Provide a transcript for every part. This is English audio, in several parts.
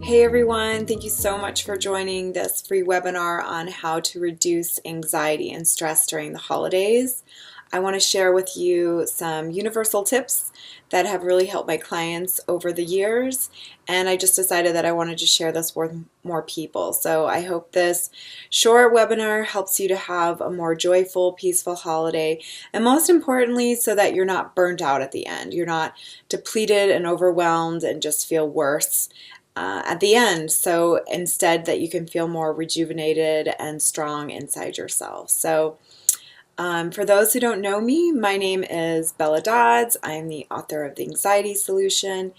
Hey everyone, thank you so much for joining this free webinar on how to reduce anxiety and stress during the holidays. I want to share with you some universal tips that have really helped my clients over the years, and I just decided that I wanted to share this with more people. So I hope this short webinar helps you to have a more joyful, peaceful holiday, and most importantly, so that you're not burnt out at the end. You're not depleted and overwhelmed and just feel worse at the end. So instead that you can feel more rejuvenated and strong inside yourself. So for those who don't know me, my name is Bella Dodds. I'm the author of The Anxiety Solution,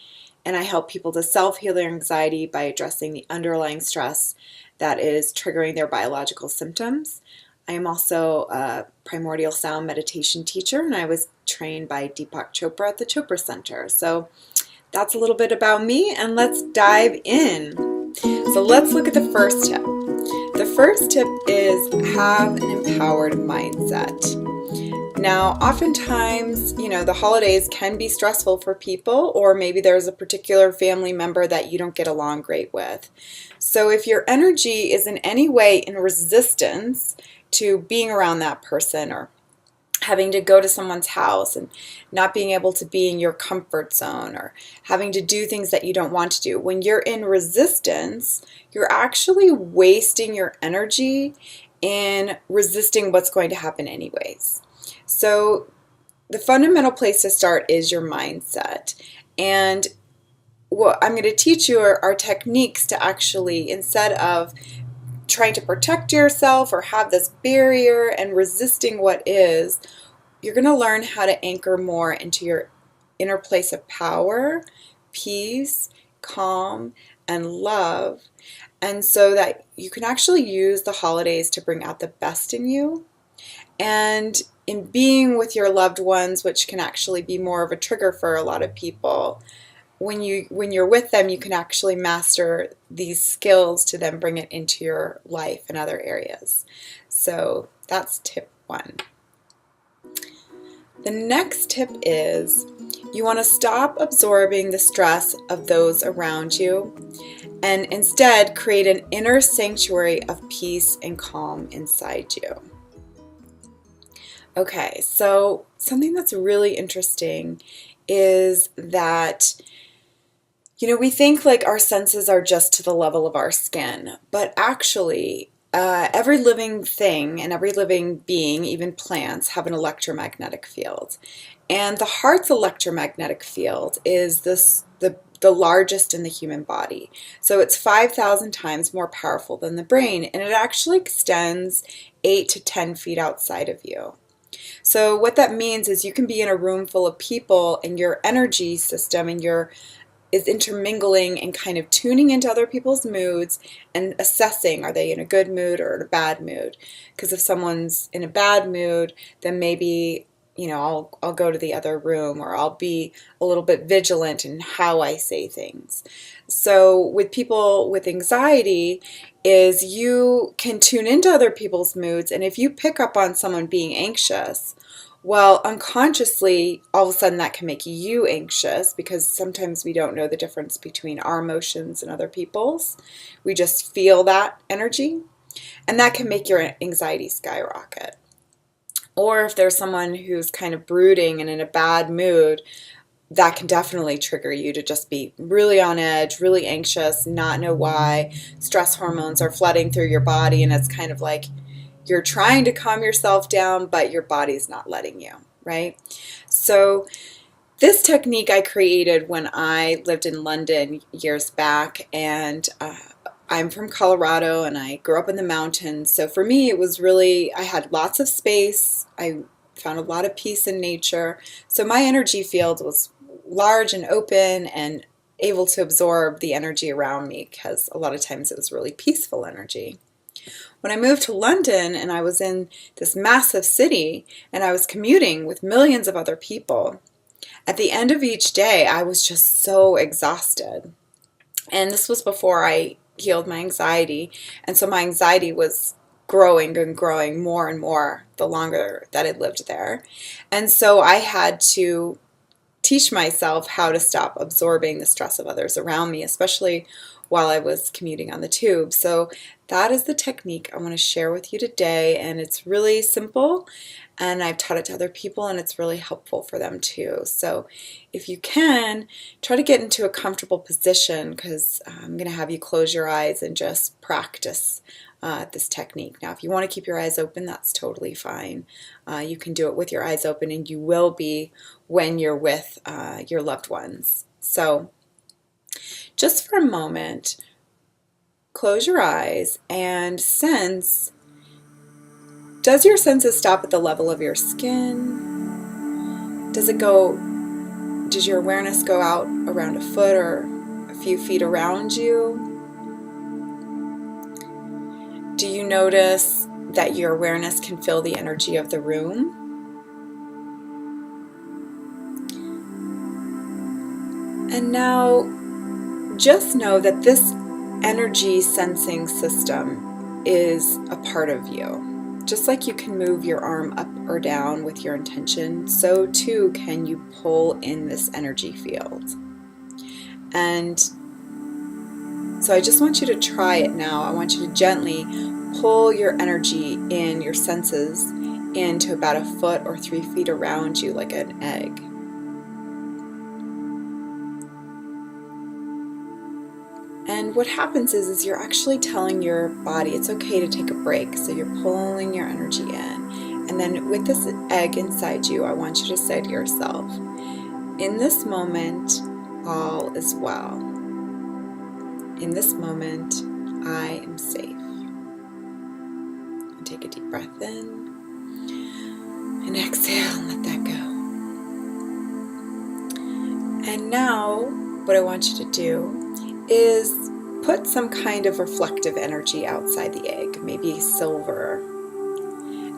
and I help people to self-heal their anxiety by addressing the underlying stress that is triggering their biological symptoms. I am also a primordial sound meditation teacher, and I was trained by Deepak Chopra at the Chopra Center. So that's a little bit about me, and let's dive in. So let's look at the first tip. The first tip is have an empowered mindset. Now, oftentimes, the holidays can be stressful for people, or maybe there's a particular family member that you don't get along great with. So if your energy is in any way in resistance to being around that person, or having to go to someone's house and not being able to be in your comfort zone, or having to do things that you don't want to do. When you're in resistance, you're actually wasting your energy in resisting what's going to happen anyways. So the fundamental place to start is your mindset. And what I'm going to teach you are techniques to actually, instead of trying to protect yourself or have this barrier and resisting what is, you're going to learn how to anchor more into your inner place of power, peace, calm, and love, and so that you can actually use the holidays to bring out the best in you. And in being with your loved ones, which can actually be more of a trigger for a lot of people, when you're with them, you can actually master these skills to then bring it into your life and other areas. So that's tip 1. The next tip is you want to stop absorbing the stress of those around you and instead create an inner sanctuary of peace and calm inside you. Okay, so something that's really interesting is that we think like our senses are just to the level of our skin, but actually every living thing and every living being, even plants, have an electromagnetic field. And the heart's electromagnetic field is the largest in the human body. So it's 5,000 times more powerful than the brain, and it actually extends 8 to 10 feet outside of you. So what that means is you can be in a room full of people and your energy system and is intermingling and kind of tuning into other people's moods and assessing, are they in a good mood or in a bad mood? Because if someone's in a bad mood, then maybe, I'll go to the other room, or I'll be a little bit vigilant in how I say things. So with people with anxiety, is you can tune into other people's moods, and if you pick up on someone being anxious, well, unconsciously, all of a sudden that can make you anxious, because sometimes we don't know the difference between our emotions and other people's. We just feel that energy, and that can make your anxiety skyrocket. Or if there's someone who's kind of brooding and in a bad mood, that can definitely trigger you to just be really on edge, really anxious, not know why. Stress hormones are flooding through your body, and it's kind of like you're trying to calm yourself down, but your body's not letting you, right? So this technique I created when I lived in London years back, and I'm from Colorado and I grew up in the mountains. So for me, it was really, I had lots of space. I found a lot of peace in nature. So my energy field was large and open and able to absorb the energy around me, because a lot of times it was really peaceful energy. When I moved to London and I was in this massive city and I was commuting with millions of other people, at the end of each day I was just so exhausted. And this was before I healed my anxiety, and so my anxiety was growing and growing more and more the longer that I lived there. And so I had to teach myself how to stop absorbing the stress of others around me, especially while I was commuting on the tube. So that is the technique I want to share with you today, and it's really simple, and I've taught it to other people, and it's really helpful for them too. So if you can, try to get into a comfortable position, because I'm going to have you close your eyes and just practice this technique. Now, if you want to keep your eyes open, that's totally fine. You can do it with your eyes open, and you will be when you're with your loved ones. So just for a moment, close your eyes and sense, does your senses stop at the level of your skin? Does your awareness go out around a foot or a few feet around you? Do you notice that your awareness can feel the energy of the room? And now just know that this energy sensing system is a part of you. Just like you can move your arm up or down with your intention, so too can you pull in this energy field. And so I just want you to try it now. I want you to gently pull your energy in, your senses, into about a foot or 3 feet around you like an egg. And what happens is you're actually telling your body it's okay to take a break. So you're pulling your energy in. And then with this egg inside you, I want you to say to yourself, in this moment, all is well. In this moment, I am safe. And take a deep breath in. And exhale and let that go. And now, what I want you to do is put some kind of reflective energy outside the egg, maybe silver.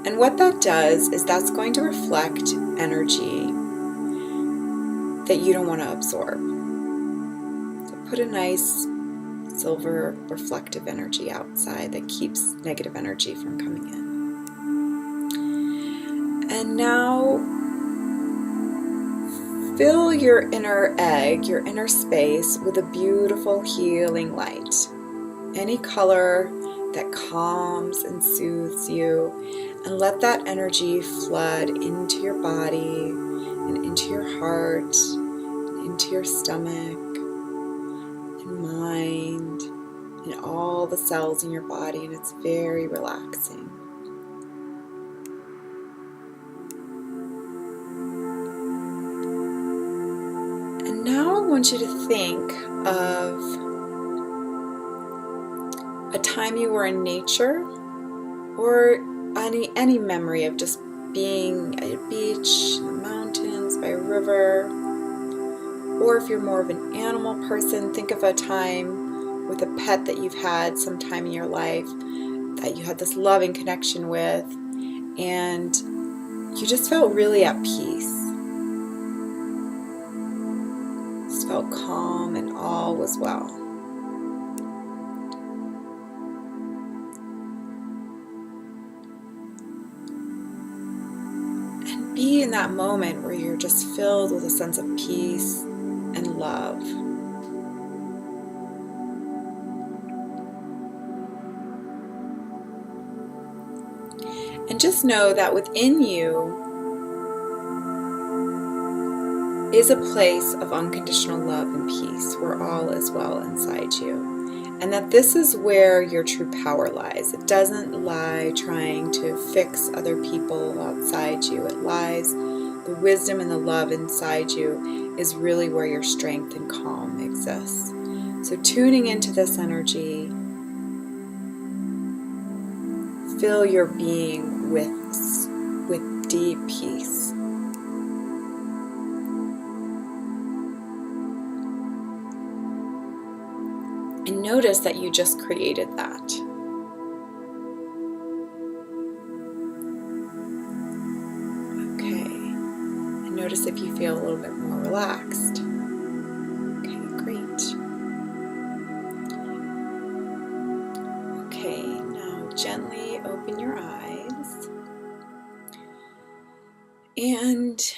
And what that does is that's going to reflect energy that you don't want to absorb. So put a nice silver reflective energy outside that keeps negative energy from coming in. And now fill your inner egg, your inner space, with a beautiful healing light. Any color that calms and soothes you, and let that energy flood into your body and into your heart, and into your stomach and mind and all the cells in your body, and it's very relaxing. Now I want you to think of a time you were in nature, or any memory of just being at a beach, in the mountains, by a river. Or if you're more of an animal person, think of a time with a pet that you've had sometime in your life that you had this loving connection with, and you just felt really at peace. Felt calm and all was well. And be in that moment where you're just filled with a sense of peace and love. And just know that within you is a place of unconditional love and peace where all is well inside you. And that this is where your true power lies. It doesn't lie trying to fix other people outside you. It lies, the wisdom and the love inside you is really where your strength and calm exists. So tuning into this energy, fill your being with deep peace. And notice that you just created that. Okay. And notice if you feel a little bit more relaxed. Okay, great. Okay, now gently open your eyes. And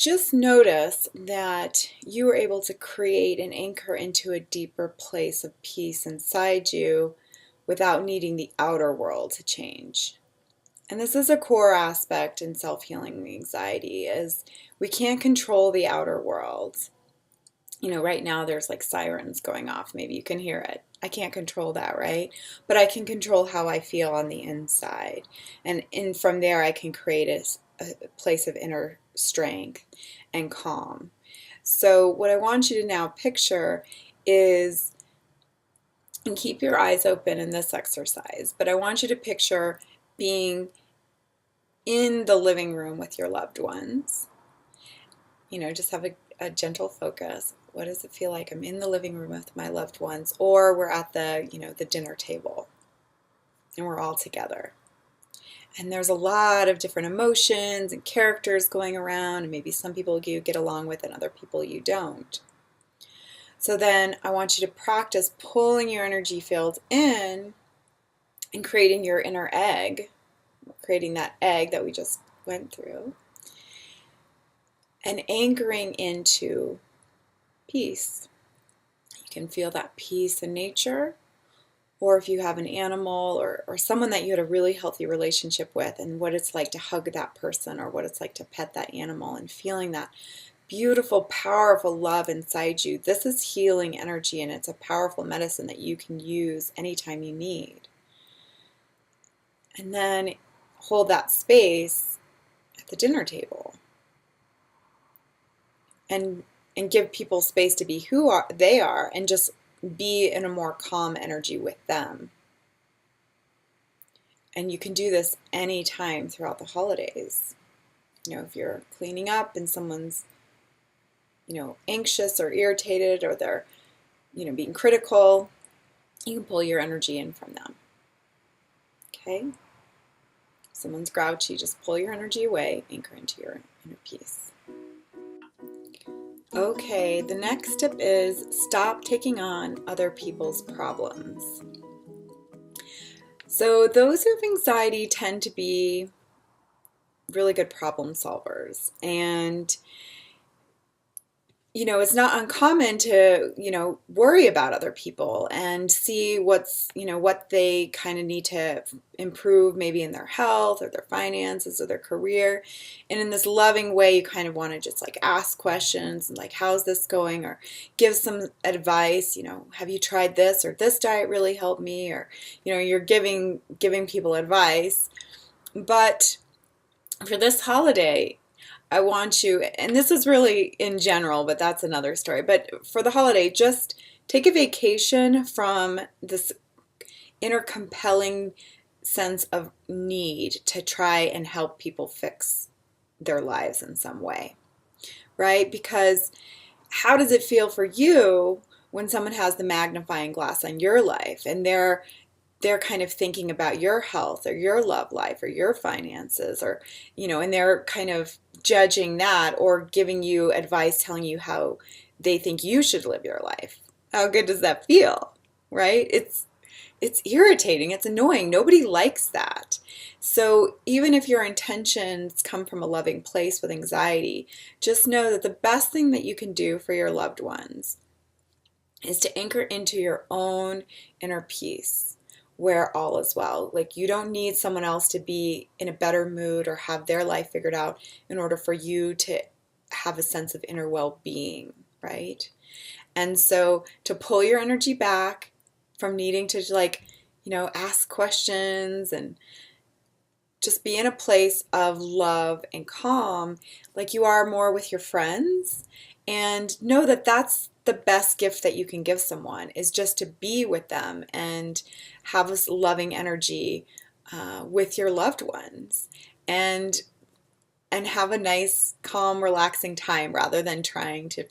just notice that you were able to create and anchor into a deeper place of peace inside you without needing the outer world to change. And this is a core aspect in self-healing anxiety, is we can't control the outer world. Right now there's like sirens going off. Maybe you can hear it. I can't control that, right? But I can control how I feel on the inside. And from there, I can create a place of inner strength and calm. So what I want you to now picture is, and keep your eyes open in this exercise, but I want you to picture being in the living room with your loved ones. Just have a gentle focus. What does it feel like? I'm in the living room with my loved ones, or we're at the dinner table and we're all together. And there's a lot of different emotions and characters going around, and maybe some people you get along with and other people you don't. So then I want you to practice pulling your energy field in and creating your inner egg, creating that egg that we just went through, and anchoring into peace. You can feel that peace in nature, or if you have an animal or someone that you had a really healthy relationship with, and what it's like to hug that person, or what it's like to pet that animal, and feeling that beautiful, powerful love inside you. This is healing energy, and it's a powerful medicine that you can use anytime you need. And then hold that space at the dinner table. And give people space to be who they are, and just be in a more calm energy with them. And you can do this anytime throughout the holidays. If you're cleaning up and someone's, anxious or irritated, or they're, being critical, you can pull your energy in from them. Okay? Someone's grouchy, just pull your energy away, anchor into your inner peace. Okay, the next tip is stop taking on other people's problems. So those who have anxiety tend to be really good problem solvers, and it's not uncommon to, worry about other people and see what they kind of need to improve, maybe in their health or their finances or their career. And in this loving way, you kind of want to just like ask questions and like, how's this going? Or give some advice, have you tried this, or this diet really helped me? Or, you're giving people advice. But for this holiday, I want you, and this is really in general, but that's another story. But for the holiday, just take a vacation from this inner compelling sense of need to try and help people fix their lives in some way, right? Because how does it feel for you when someone has the magnifying glass on your life, and they're kind of thinking about your health or your love life or your finances, or, and they're kind of judging that, or giving you advice, telling you how they think you should live your life? How good does that feel, right? It's irritating. It's annoying. Nobody likes that. So even if your intentions come from a loving place with anxiety, just know that the best thing that you can do for your loved ones is to anchor into your own inner peace, where all is well. Like, you don't need someone else to be in a better mood or have their life figured out in order for you to have a sense of inner well-being, right? And so to pull your energy back from needing to ask questions and just be in a place of love and calm, like you are more with your friends, and know that that's the best gift that you can give someone, is just to be with them and have this loving energy with your loved ones, and have a nice, calm, relaxing time, rather than trying to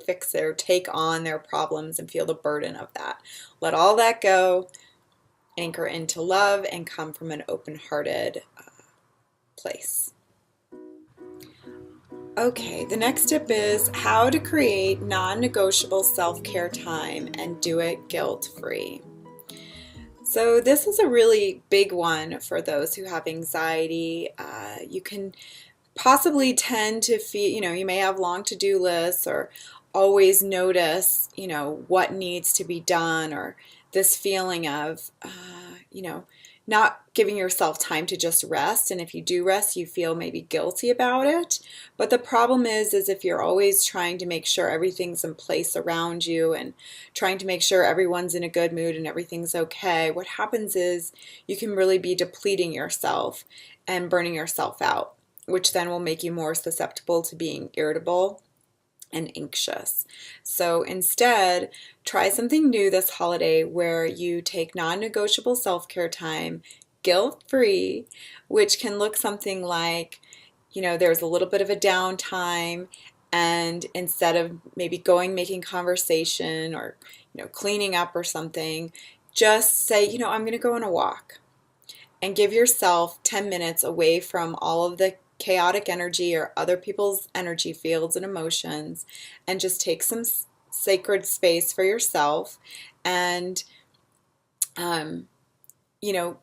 fix or take on their problems and feel the burden of that. Let all that go, anchor into love, and come from an open-hearted place. Okay, the next tip is how to create non-negotiable self-care time and do it guilt-free. So this is a really big one for those who have anxiety. You can possibly tend to feel, you may have long to-do lists or always notice, what needs to be done, or this feeling of, not giving yourself time to just rest. And if you do rest, you feel maybe guilty about it. But the problem is if you're always trying to make sure everything's in place around you and trying to make sure everyone's in a good mood and everything's okay, what happens is you can really be depleting yourself and burning yourself out, which then will make you more susceptible to being irritable and anxious. So instead, try something new this holiday where you take non-negotiable self-care time, guilt-free, which can look something like, there's a little bit of a downtime, and instead of maybe making conversation or, cleaning up or something, just say, I'm going to go on a walk, and give yourself 10 minutes away from all of the chaotic energy or other people's energy fields and emotions, and just take some sacred space for yourself, and you know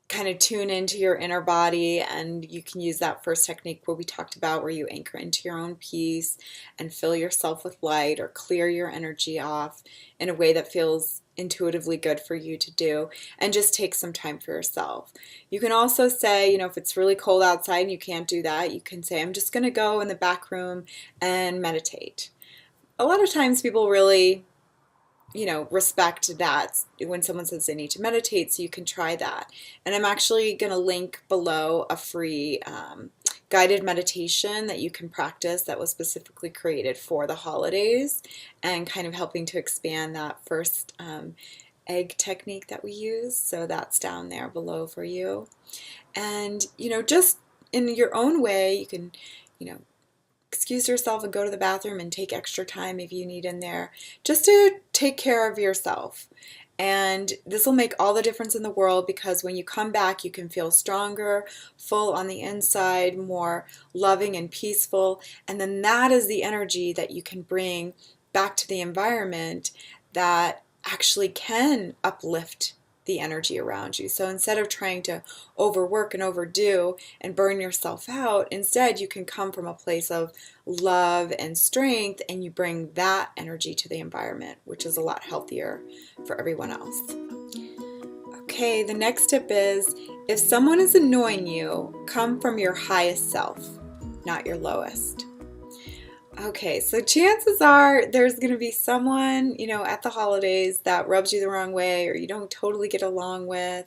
kind of tune into your inner body. And you can use that first technique where we talked about, where you anchor into your own peace and fill yourself with light, or clear your energy off in a way that feels intuitively good for you to do, and just take some time for yourself. You can also say, if it's really cold outside and you can't do that, you can say, I'm just going to go in the back room and meditate. A lot of times people really respect that when someone says they need to meditate, so you can try that. And I'm actually going to link below a free guided meditation that you can practice that was specifically created for the holidays, and kind of helping to expand that first egg technique that we use. So that's down there below for you. And, just in your own way, you can, excuse yourself and go to the bathroom and take extra time if you need in there, just to take care of yourself. And this will make all the difference in the world, because when you come back, you can feel stronger, full on the inside, more loving and peaceful. And then that is the energy that you can bring back to the environment that actually can uplift the energy around you. So instead of trying to overwork and overdo and burn yourself out, instead you can come from a place of love and strength, and you bring that energy to the environment, which is a lot healthier for everyone else. Okay, the next tip is, if someone is annoying you, come from your highest self, not your lowest. Okay, so chances are there's going to be someone, at the holidays that rubs you the wrong way, or you don't totally get along with,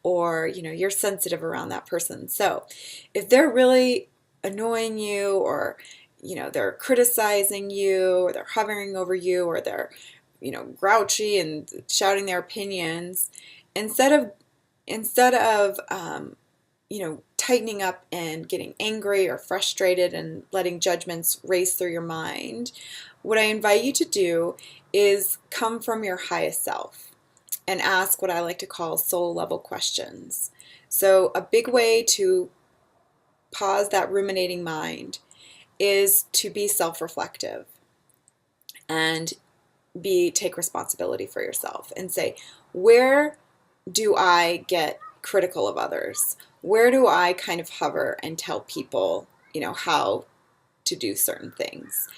or, you're sensitive around that person. So if they're really annoying you, or, they're criticizing you, or they're hovering over you, or they're, grouchy and shouting their opinions, instead of tightening up and getting angry or frustrated and letting judgments race through your mind, what I invite you to do is come from your highest self and ask what I like to call soul level questions. So a big way to pause that ruminating mind is to be self-reflective and take responsibility for yourself, and say, where do I get critical of others? Where do I kind of hover and tell people, how to do certain things?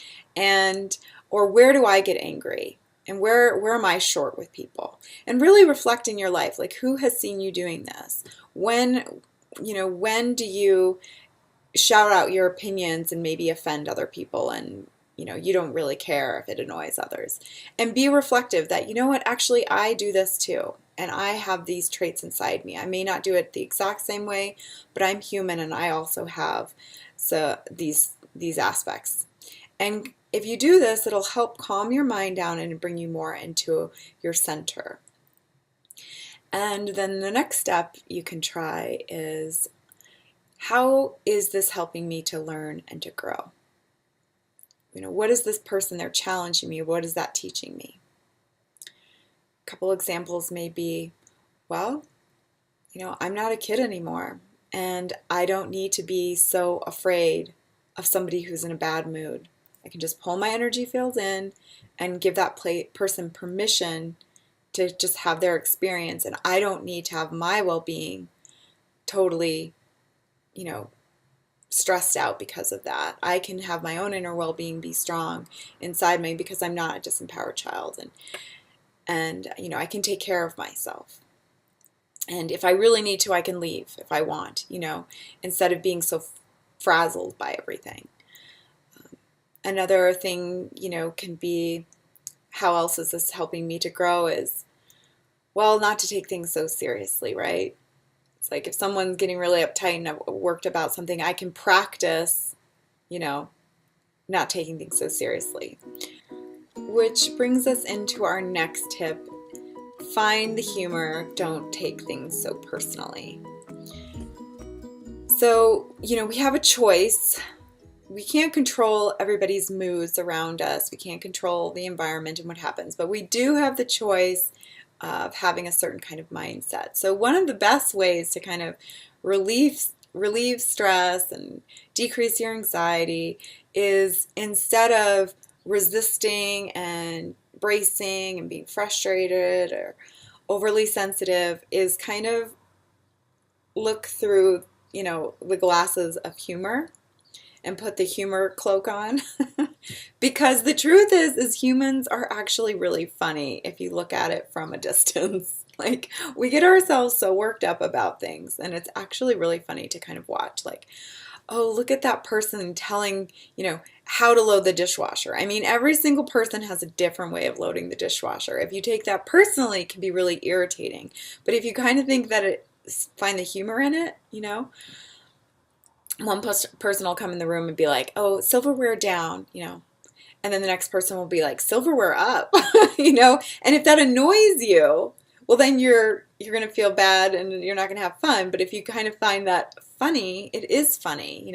Or where do I get angry? And where am I short with people? And really reflect in your life, like, who has seen you doing this? When do you shout out your opinions and maybe offend other people, and you don't really care if it annoys others? And be reflective that, actually I do this too. And I have these traits inside me. I may not do it the exact same way, but I'm human, and I also have these aspects. And if you do this, it'll help calm your mind down and bring you more into your center. And then the next step you can try is, how is this helping me to learn and to grow? What is this person, they're challenging me? What is that teaching me? A couple examples may be, well, I'm not a kid anymore, and I don't need to be so afraid of somebody who's in a bad mood. I can just pull my energy field in and give that person permission to just have their experience, and I don't need to have my well-being totally, stressed out because of that. I can have my own inner well-being be strong inside me because I'm not a disempowered child, and I can take care of myself. And if I really need to, I can leave if I want, instead of being so frazzled by everything. Another thing, can be, how else is this helping me to grow, is, well, not to take things so seriously, right? It's like if someone's getting really uptight and worked about something, I can practice, not taking things so seriously. Which brings us into our next tip. Find the humor. Don't take things so personally. So, we have a choice. We can't control everybody's moods around us. We can't control the environment and what happens, but we do have the choice of having a certain kind of mindset. So one of the best ways to kind of relieve stress and decrease your anxiety is, instead of resisting and bracing and being frustrated or overly sensitive, is kind of look through, the glasses of humor and put the humor cloak on. Because the truth is humans are actually really funny if you look at it from a distance. Like, we get ourselves so worked up about things, and it's actually really funny to kind of watch, like, oh, look at that person telling, how to load the dishwasher. I mean, every single person has a different way of loading the dishwasher. If you take that personally, it can be really irritating. But if you kind of think that find the humor in it, one person will come in the room and be like, oh, silverware down, and then the next person will be like, silverware up, and if that annoys you, well, then you're going to feel bad and you're not going to have fun. But if you kind of find that funny, it is funny,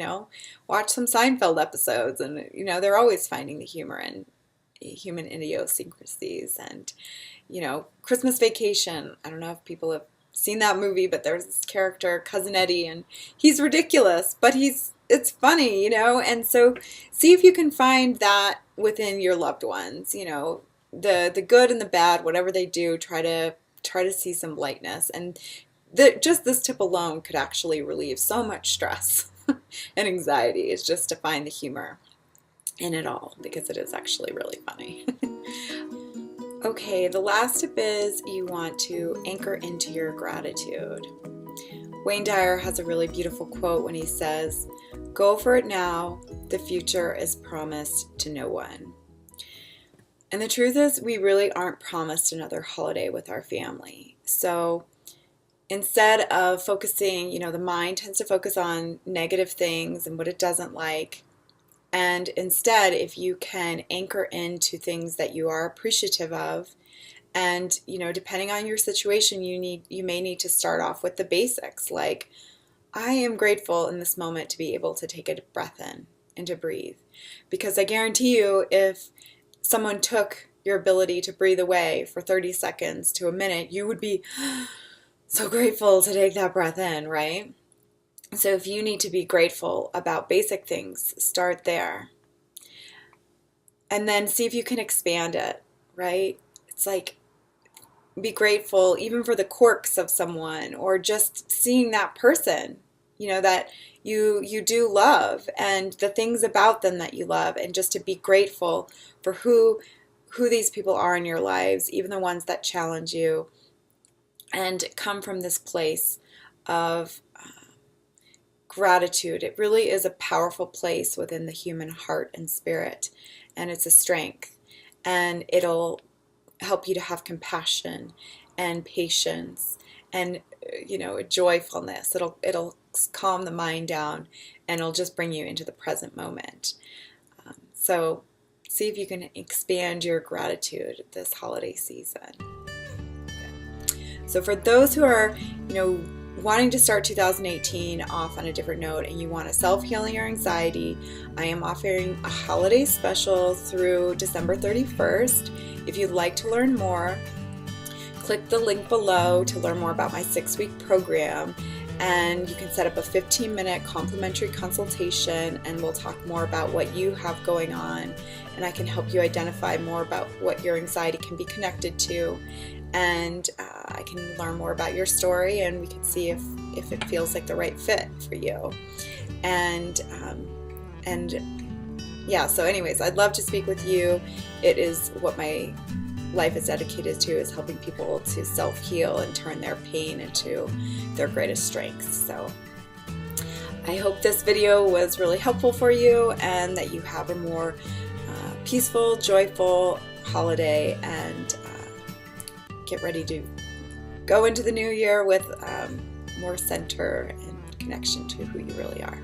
watch some Seinfeld episodes, and, they're always finding the humor in human idiosyncrasies. And, Christmas Vacation, I don't know if people have seen that movie, but there's this character, Cousin Eddie, and he's ridiculous, but it's funny, and so see if you can find that within your loved ones, the good and the bad, whatever they do, try to see some lightness. And just this tip alone could actually relieve so much stress and anxiety, is just to find the humor in it all, because it is actually really funny. Okay, the last tip is, you want to anchor into your gratitude. Wayne Dyer has a really beautiful quote when he says, "Go for it now, the future is promised to no one." And the truth is, we really aren't promised another holiday with our family. So instead of focusing, the mind tends to focus on negative things and what it doesn't like. And instead, if you can anchor into things that you are appreciative of, and, depending on your situation, you may need to start off with the basics, like, I am grateful in this moment to be able to take a breath in and to breathe. Because I guarantee you, if someone took your ability to breathe away for 30 seconds to a minute, you would be so grateful to take that breath in, right? So if you need to be grateful about basic things, start there. And then see if you can expand it, right? It's like, be grateful even for the quirks of someone, or just seeing that person, that you do love, and the things about them that you love, and just to be grateful for who these people are in your lives, even the ones that challenge you, and come from this place of gratitude. It really is a powerful place within the human heart and spirit, and it's a strength, and it'll help you to have compassion and patience and joyfulness. It'll calm the mind down, and it'll just bring you into the present moment. So see if you can expand your gratitude this holiday season. So for those who are wanting to start 2018 off on a different note, and you want to self-healing your anxiety, I am offering a holiday special through December 31st. If you'd like to learn more, click the link below to learn more about my 6-week program, and you can set up a 15-minute complimentary consultation, and we'll talk more about what you have going on, and I can help you identify more about what your anxiety can be connected to, and I can learn more about your story, and we can see if it feels like the right fit for you. And yeah, so anyways, I'd love to speak with you. It is what my life is dedicated to, is helping people to self-heal and turn their pain into their greatest strengths. So I hope this video was really helpful for you, and that you have a more peaceful, joyful holiday, and get ready to go into the new year with more center and connection to who you really are.